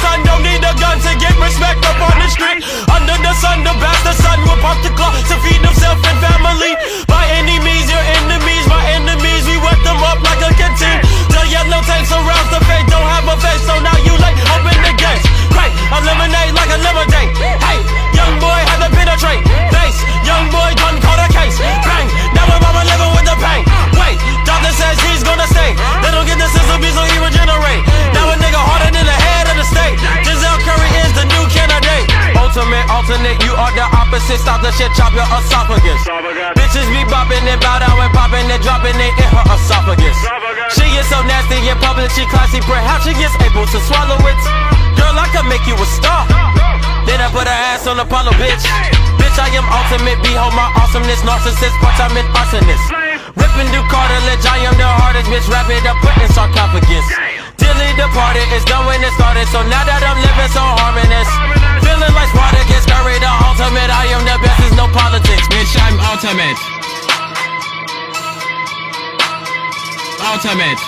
son don't need a gun to get respect up on the street. Under the sun, the bastard son will pop the clock to feed himself and family. By any means, your enemies, my enemies, we wet them up like a canteen. The yellow tank surrounds the fate, don't have a face, so now you late, open the gates. Great, eliminate like a lemonade. Hey, young boy had to penetrate. Face, young boy done caught a case. Bang, now my mama living with the pain. Wait, doctor says he's gonna stay. They don't get the sizzle beat, so he regenerate. Now a nigga harder than the head of the state. Giselle Curry is the new candidate. Ultimate, alternate, you are the opposite. Stop the shit, chop your esophagus. Bitches be bopping and bow down and popping and dropping it in her esophagus. She is so nasty in public, she classy, perhaps she gets able to swallow it. Girl, I could make you a star. Then I put her ass on Apollo, bitch. Bitch, I am ultimate, behold my awesomeness. Narcissist, part-time arsonist. Ripping through cartilage, I am the hardest, bitch. Wrap it up, put in sarcophagus. Dilly departed, it's done when it started. So now that I'm living so harmonious, feeling like Spartacus, Curry the ultimate. I am the best, there's no politics. Bitch, I'm ultimate. Ultimate.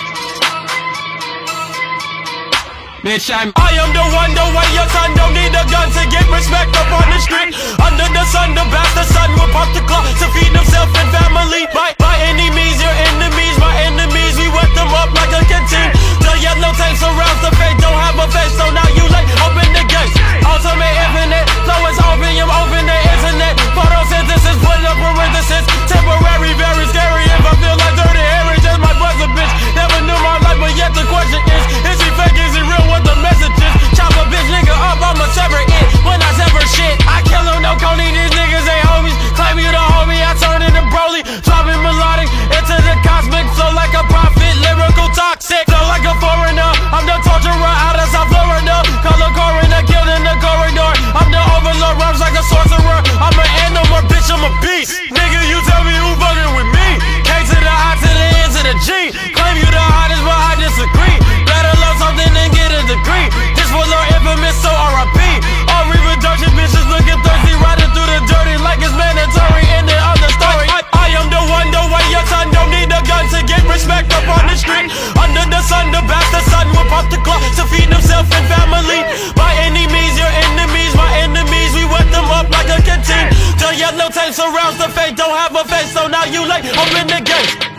Bitch, I am the one, the way your son don't need a gun to get respect up on the street. Under the sun, the bastard son will pop the clock to feed himself and family. By any means, your enemies, my enemies, we wet them up like a canteen. The yellow tank surrounds the fate, don't have a face, so now you late, open the gates. Ultimate infinite, flow is opium, open the internet. Photosynthesis, put up parenthesis. Temporary, very scary. If I feel like dirty Harry, just my buzzer, bitch. Never knew my life, but yet the question is he fake, is he real? What the message is? Chop a bitch nigga up, I'ma sever it. When I sever shit, I kill him, no Coney. These niggas ain't homies. Claim you the homie, I turn into Broly. Dropping melodic into the cosmic. Flow like a prophet, lyrical toxic. Flow like a foreigner, I'm the torturer out of South Florida. Color coroner, killed in the corridor. I'm the overlord, rhymes like a sorcerer. I'm an animal, bitch, I'm a beast. Nigga, you tell me who fucking with me. K to the I to the N to the G. Claim you the hottest, but I disagree. Better love something than get a degree. This will learn infamous, so R.I.P. All reproduction bitches looking thirsty, riding through the dirty like it's mandatory. In the other story, I am the one, the way your son don't need a gun to get respect up on the street. Under the sun, the bastard son will pop the clock to feed himself and family. By any means, your enemies, my enemies, we wet them up like a canteen. The yellow tank surrounds the fate, don't have a face, so now you late, open the gates.